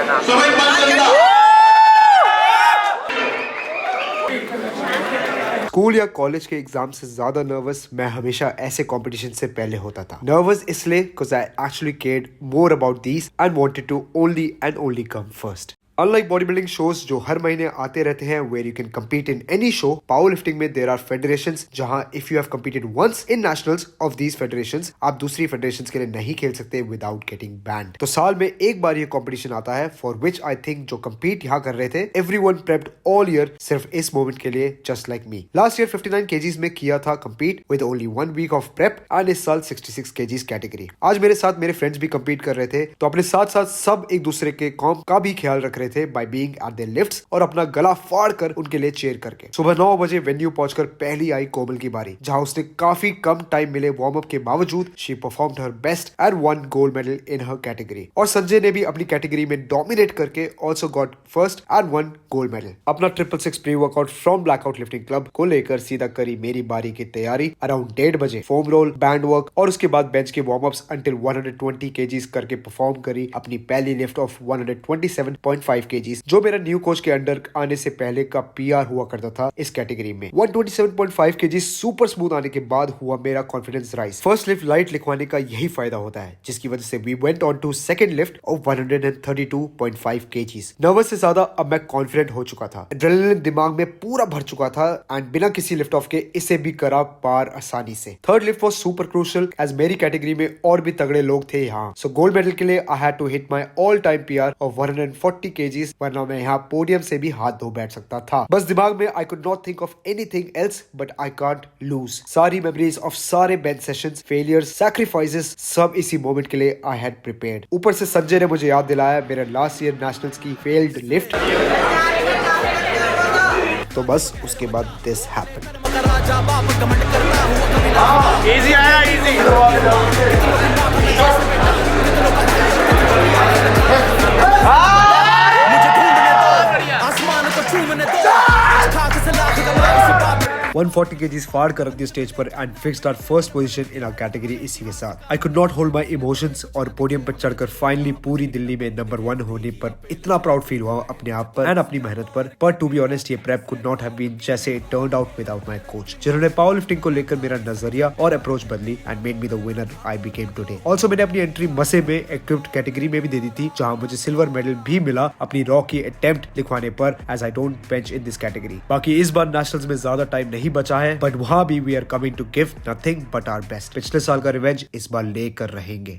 आया था। स्कूल या कॉलेज के एग्जाम से ज्यादा नर्वस मैं हमेशा ऐसे कंपटीशन से पहले होता था। नर्वस इसलिए because I actually cared more about these and wanted to only come first. Unlike bodybuilding shows जो हर महीने आते रहते हैं where you can compete in any show, powerlifting में there are federations जहां if you have competed once in nationals of these federations आप दूसरी federations के लिए नहीं खेल सकते without getting banned। तो साल में एक बार ये competition आता है for which I think जो compete यहाँ कर रहे थे everyone prepped all year सिर्फ इस moment के लिए just like me। Last year 59 kgs में किया था compete with only 1 week of prep and इस साल 66 kgs category। आज मेरे साथ मेरे friends भी compete कर रहे थे तो अपने साथ साथ सब एक दूसरे के कॉम का भी ख्याल रख रहे थे by being at their lifts और अपना गला फाड़ कर उनके लिए चेयर करके। सुबह 9 बजे वेन्यू पहुंचकर पहली आई कोमल की बारी जहां उसने काफी कम टाइम मिले वार्म अप के बावजूद she performed her best and one gold medal in her category. और संजय ने भी अपनी कैटेगरी में डोमिनेट करके also got first and one gold medal. अपना 666 pre workout from blackout lifting club को लेकर सीधा करी मेरी बारी की तैयारी। अराउंड 1:30 बजे फोम रोल, बैंड वर्क और उसके बाद बेंच के वार्म अप्स अंटिल 120 kgs करके परफॉर्म करी अपनी पहली लिफ्ट ऑफ 127.5 kgs जो मेरा न्यू कोच के अंडर आने से पहले का पीआर हुआ करता था इस कैटेगरी में। 127.5 kg सुपर स्मूथ आने के बाद हुआ मेरा confidence rise. First lift light लिखवाने का यही फायदा होता है जिसकी वजह से we went on to second lift of 132.5 kgs। Nervous से ज्यादा अब मैं कॉन्फिडेंट हो चुका था, एड्रेनलिन दिमाग में पूरा भर चुका था एंड बिना किसी लिफ्ट ऑफ के इसे भी करा पार आसानी से। Third lift was super crucial as मेरी कैटेगरी में और भी तगड़े लोग थे यहाँ। सो गोल्ड मेडल के लिए I had to hit my all time PR of 140 kgs वरना मैं यहाँ पोडियम से भी हाथ धो बैठ सकता था। बस दिमाग में आई could not think of anything else but I can't loose. सारी मेमोरीज ऑफ सारे बेंच सेशंस, फेलियर्स, सैक्रिफाइसेस सब इसी मोमेंट के लिए आई हैड प्रिपेयर्ड। ऊपर से संजय ने मुझे याद दिलाया मेरे लास्ट ईयर नेशनल्स की फेल्ड लिफ्ट। तो बस उसके बाद दिस हैपेंड। इजी आया, इजी। 140 kgs फाड़ कर रख दी स्टेज पर and fixed our first position in our category इसी के साथ। I could not hold my emotions और पोडियम पर चढ़कर फाइनली पूरी दिल्ली में नंबर 1 होने पर इतना प्राउड फील हुआ अपने आप पर एंड अपनी मेहनत पर। पर टू बी ऑनेस्ट ये prep could not have been जैसे it turned out without my coach जिन्होंने पावर लिफ्टिंग को लेकर मेरा नजरिया और अप्रोच बदली and made me the winner I became today. Also मैंने अपनी एंट्री मसे में इक्विप्ड कैटेगरी में भी दे दी थी जहां मुझे सिल्वर मेडल भी मिला अपनी रॉ की अटेम्प्ट लिखवाने पर as I don't bench in this category. बाकी इस बार नेशनल्स में ज्यादा टाइम नहीं बचा है बट वहां भी we are coming to give nothing but our best. पिछले साल का रिवेंज इस बार लेकर रहेंगे।